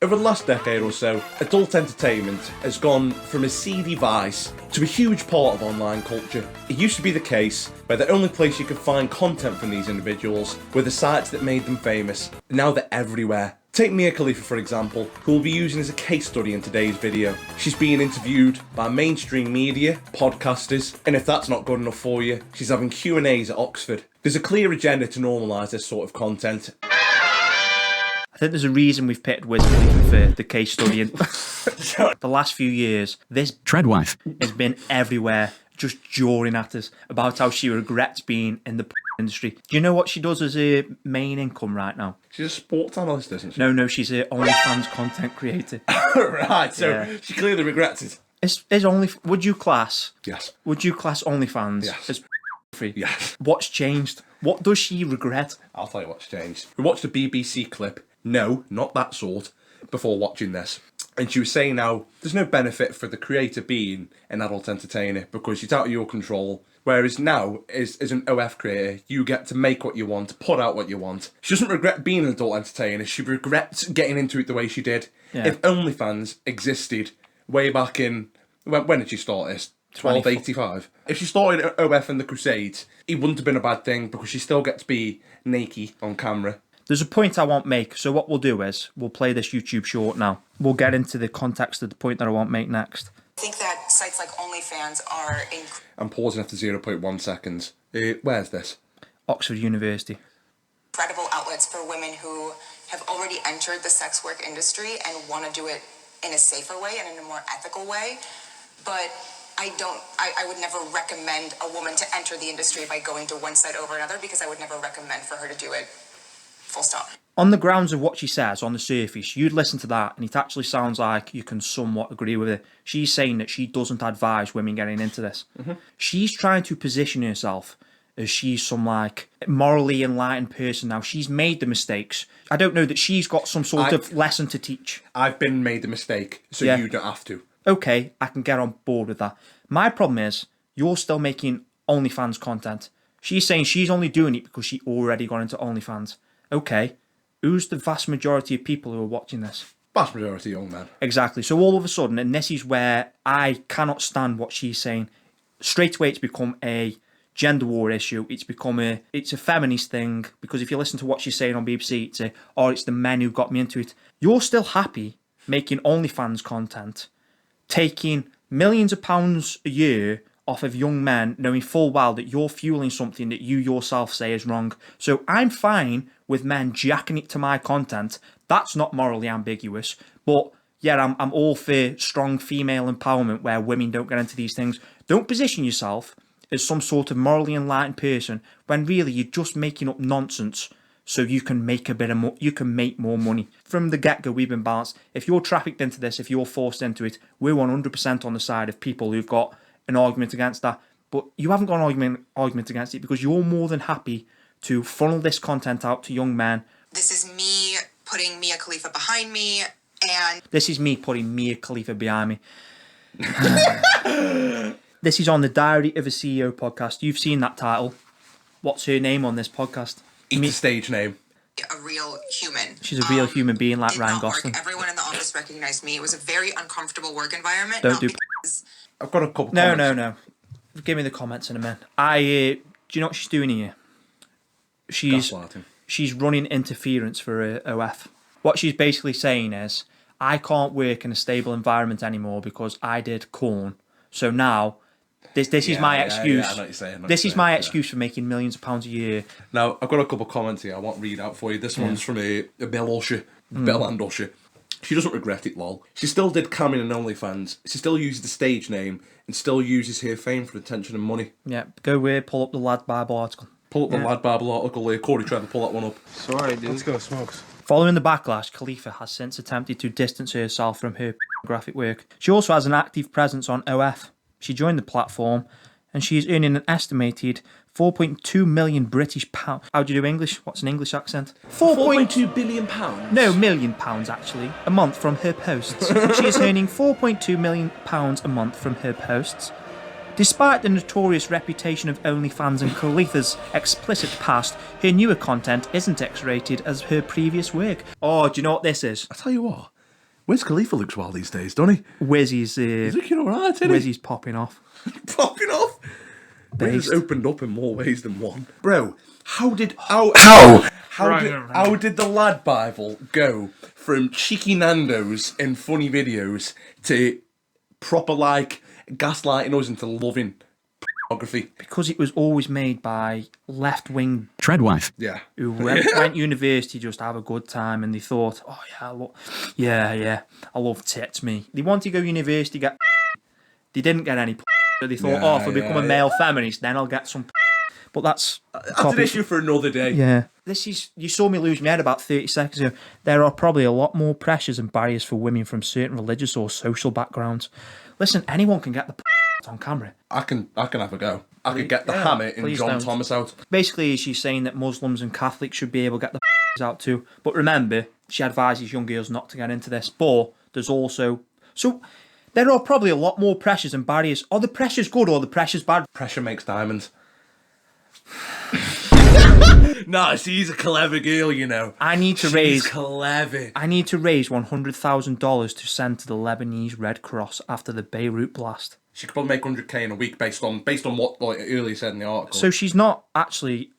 Over the last decade or so, adult entertainment has gone from a seedy vice to a huge part of online culture. It used to be the case where the only place you could find content from these individuals were the sites that made them famous. Now they're everywhere. Take Mia Khalifa for example, who we'll be using as a case study in today's video. She's being interviewed by mainstream media, podcasters, and if that's not good enough for you, she's having Q&As at Oxford. There's a clear agenda to normalise this sort of content. I think there's a reason we've picked Wiz Khalifa for the case study. The last few years, this treadwife has been everywhere, just jawing at us about how she regrets being in the industry. Do you know what she does as her main income right now? She's a sports analyst, isn't she? No, she's an OnlyFans content creator. Right, so she clearly regrets it. Would you class? Yes. Would you class OnlyFans as free? Yes. What's changed? What does she regret? I'll tell you what's changed. We watched a BBC clip. No, not that sort, before watching this. And she was saying now there's no benefit for the creator being an adult entertainer because it's out of your control. Whereas now, as an OF creator, you get to make what you want, put out what you want. She doesn't regret being an adult entertainer, she regrets getting into it the way she did. Yeah. If OnlyFans existed way back in... When did she start this? 1285. If she started OF in the Crusades, it wouldn't have been a bad thing because she still gets to be naked on camera. There's a point I won't make, so what we'll do is, we'll play this YouTube short now. We'll get into the context of the point that I won't make next. I think that sites like OnlyFans are... I'm pausing after 0.1 seconds. Where's this? Oxford University. Incredible outlets for women who have already entered the sex work industry and want to do it in a safer way and in a more ethical way. But I would never recommend a woman to enter the industry by going to one site over another because I would never recommend for her to do it. Full stop. On the grounds of what she says on the surface, you'd listen to that and it actually sounds like you can somewhat agree with it. She's saying that she doesn't advise women getting into this. Mm-hmm. She's trying to position herself as she's some like morally enlightened person now. She's made the mistakes. I don't know that she's got some sort of lesson to teach. I've been made the mistake, so you don't have to. Okay, I can get on board with that. My problem is, you're still making OnlyFans content. She's saying she's only doing it because she already got into OnlyFans. Okay, who's the vast majority of people who are watching this? Vast majority young men. Exactly. So all of a sudden, and this is where I cannot stand what she's saying, straight away it's become a gender war issue. It's a feminist thing, because if you listen to what she's saying on BBC, it's the men who got me into it. You're still happy making OnlyFans content, taking millions of pounds a year off of young men, knowing full well that you're fueling something that you yourself say is wrong. So I'm fine with men jacking it to my content. That's not morally ambiguous. But yeah, I'm all for strong female empowerment where women don't get into these things. Don't position yourself as some sort of morally enlightened person when really you're just making up nonsense so you can make you can make more money. From the get-go, we've been balanced. If you're trafficked into this, if you're forced into it, we're 100% on the side of people who've got an argument against that. But you haven't got an argument against it because you're more than happy to funnel this content out to young men. This is me putting Mia Khalifa behind me, and... This is me putting Mia Khalifa behind me. This is on the Diary of a CEO podcast. You've seen that title. What's her name on this podcast? It's a stage name. A real human. She's a real human being like Ryan Gosling. Everyone in the office recognized me. It was a very uncomfortable work environment. I've got a couple comments. No. Give me the comments in a minute. Do you know what she's doing here? She's running interference for OF. What she's basically saying is, I can't work in a stable environment anymore because I did corn. So now, this is my excuse. I know what you're saying. This is my excuse for making millions of pounds a year. Now, I've got a couple of comments here I want to read out for you. This one's from a Bill Usher. Bill and Usher. She doesn't regret it, lol. She still did camming and OnlyFans. She still uses the stage name and still uses her fame for attention and money. Yeah, go pull up the Lad Bible article. Pull up the Lad Bible article there. Corey, try to pull that one up. Sorry, dude. Let's go, smokes. Following the backlash, Khalifa has since attempted to distance herself from her graphic work. She also has an active presence on OF. She joined the platform and she is earning an estimated 4.2 million British pounds. How do you do English? What's an English accent? 4.2 billion pounds? No, million pounds actually. A month from her posts. She is earning 4.2 million pounds a month from her posts. Despite the notorious reputation of OnlyFans and Khalifa's explicit past, her newer content isn't X-rated as her previous work. Oh, do you know what this is? I tell you what, Where's Khalifa looks well these days, don't he? Wizzy's He's looking alright, isn't he? Wizzy's popping off. Popping off. Wiz Based. opened up in more ways than one. Bro, how did the Lad Bible go from cheeky Nando's and funny videos to proper like gaslighting us into loving pornography? Because it was always made by left-wing Treadwife. Yeah. who went university just to have a good time, and they thought, oh yeah, I love tits, me. They wanted to go university, get they didn't get any so they thought, if I become a male feminist, then I'll get some but that's an issue for another day. Yeah. You saw me lose my head about 30 seconds ago. There are probably a lot more pressures and barriers for women from certain religious or social backgrounds. Listen, anyone can get the on camera. I can have a go. I could get the hammer and John don't. Thomas out. Basically, she's saying that Muslims and Catholics should be able to get the out too. But remember, she advises young girls not to get into this. But there's also... So, there are probably a lot more pressures and barriers. Are the pressures good or the pressures bad? Pressure makes diamonds. Nah, she's a clever girl, you know. I need to She's raise $100,000 to send to the Lebanese Red Cross after the Beirut blast. She could probably make 100k in a week based on what like earlier said in the article. So she's not actually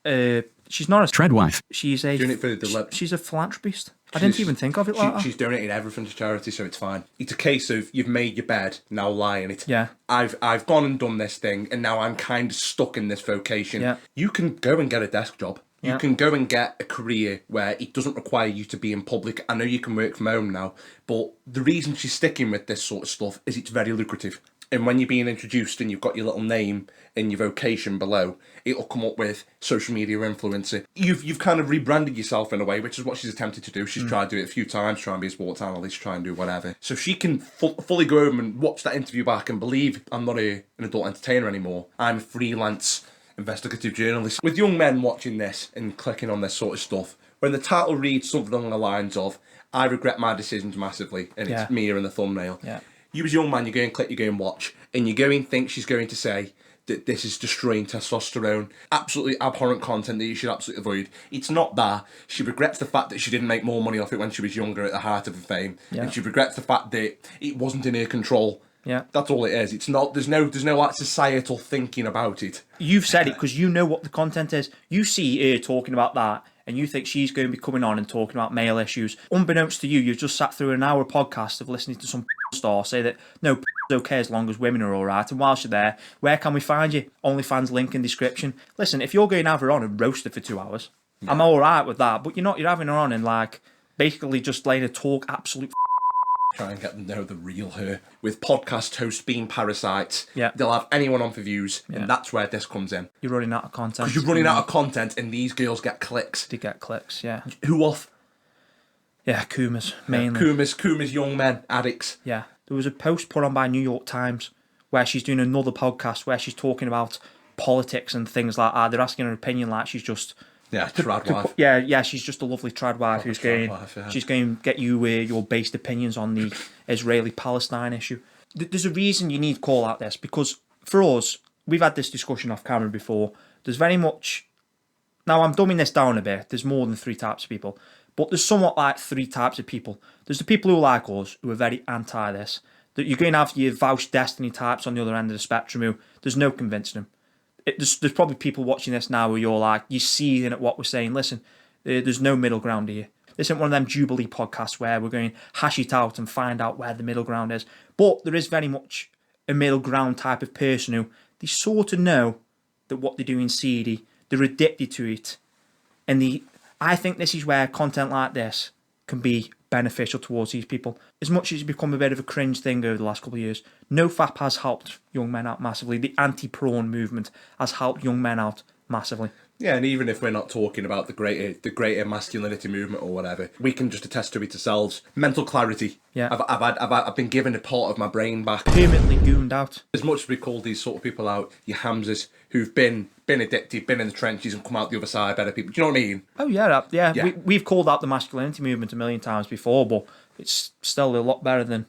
she's not a Treadwife. she's Doing it for the she's a philanthropist. I didn't even think of it like that. She's donated everything to charity, so it's fine. It's a case of you've made your bed, now lie in it. Yeah. I've gone and done this thing, and now I'm kind of stuck in this vocation. Yeah. You can go and get a desk job. You Yeah. can go and get a career where it doesn't require you to be in public. I know you can work from home now, but the reason she's sticking with this sort of stuff is it's very lucrative. And when you're being introduced and you've got your little name and your vocation below, it'll come up with social media influencer. You've kind of rebranded yourself in a way, which is what she's attempted to do. She's tried to do it a few times, try and be a sports analyst, try and do whatever. So she can fully go home and watch that interview back and believe I'm not an adult entertainer anymore. I'm a freelance investigative journalist. With young men watching this and clicking on this sort of stuff, when the title reads something along the lines of, I regret my decisions massively, and it's Mia in the thumbnail. Yeah. You as a young man, you go and click, you go and watch, and you go and think she's going to say that this is destroying testosterone, absolutely abhorrent content that you should absolutely avoid. It's not that. She regrets the fact that she didn't make more money off it when she was younger at the height of her fame, and she regrets the fact that it wasn't in her control. Yeah. That's all it is. It's not. There's no like societal thinking about it. You've said it because you know what the content is. You see her talking about that, and you think she's going to be coming on and talking about male issues. Unbeknownst to you, you've just sat through an hour podcast of listening to some star say that no, it's okay as long as women are all right. And whilst you're there, where can we find you? OnlyFans link in description. Listen, if you're going to have her on and roast her for 2 hours, I'm all right with that. But you're not. You're having her on and like basically just letting her talk absolute. Try and get them to know the real her. With podcast hosts being parasites, Yeah. they'll have anyone on for views, and that's where this comes in. You're running out of content. Because you're running out of content, and these girls get clicks. to get clicks. Yeah. Who off? Yeah. Kumas mainly. Kuma's young men, addicts. Yeah. There was a post put on by New York Times where she's doing another podcast where she's talking about politics and things like that. They're asking her opinion like she's just... Yeah, trad wife. Yeah, she's just a lovely trad wife who's going... yeah. She's going to get you your based opinions on the Israeli-Palestine issue. There's a reason you need to call out this, because for us, we've had this discussion off camera before. There's very much... Now, I'm dumbing this down a bit. There's more than 3 types of people. But there's somewhat like 3 types of people. There's the people who are like us, who are very anti this. That you're going to have your Vouch Destiny types on the other end of the spectrum who there's no convincing them. There's probably people watching this now where you're like, you're seeing at what we're saying. Listen, there's no middle ground here. This isn't one of them Jubilee podcasts where we're going to hash it out and find out where the middle ground is. But there is very much a middle ground type of person who they sort of know that what they're doing is seedy. They're addicted to it. And I think this is where content like this can be beneficial towards these people. As much as it's become a bit of a cringe thing over the last couple of years, NoFap has helped young men out massively. The anti-prawn movement has helped young men out massively. Yeah, and even if we're not talking about the greater masculinity movement or whatever, we can just attest to it ourselves. Mental clarity. Yeah. I've been given a part of my brain back. Permanently gooned out. As much as we call these sort of people out, your Hamzas who've been addicted, been in the trenches and come out the other side better people. Do you know what I mean? Oh yeah. We've called out the masculinity movement a million times before, but it's still a lot better than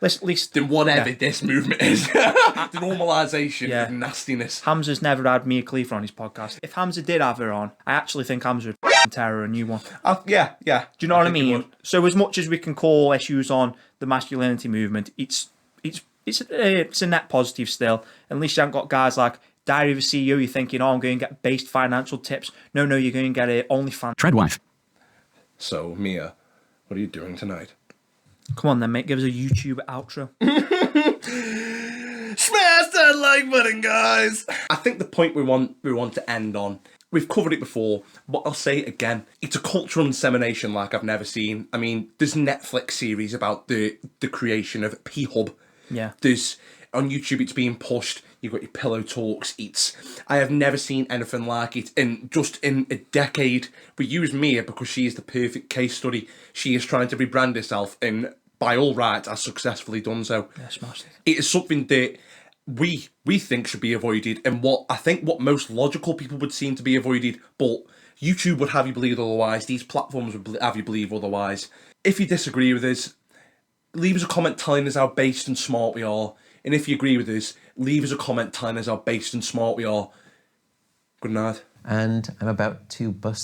at least than whatever this movement is. The normalisation of nastiness. Hamza's never had Mia Khalifa on his podcast. If Hamza did have her on, I actually think Hamza would terror a new one. Yeah. Do you know what I think it mean? would. So as much as we can call issues on the masculinity movement, it's a net positive still. At least you haven't got guys like Diary of a CEO. You're thinking, oh, I'm going to get based financial tips. No, you're going to get a OnlyFans. Treadwife. So, Mia, what are you doing tonight? Come on then, mate. Give us a YouTube outro. Smash that like button, guys. I think the point we want to end on, we've covered it before, but I'll say it again. It's a cultural insemination like I've never seen. I mean, there's Netflix series about the creation of P-Hub. Yeah. There's on YouTube, it's being pushed. You've got your Pillow Talks. I have never seen anything like it in a decade. We use Mia because she is the perfect case study. She is trying to rebrand herself, and by all rights, has successfully done so. Yeah, smashed it. It is something that we think should be avoided, and what most logical people would seem to be avoided, but YouTube would have you believe otherwise. These platforms would have you believe otherwise. If you disagree with us, leave us a comment telling us how based and smart we are. And if you agree with us, leave us a comment telling us how based and smart we are. Good night. And I'm about to bust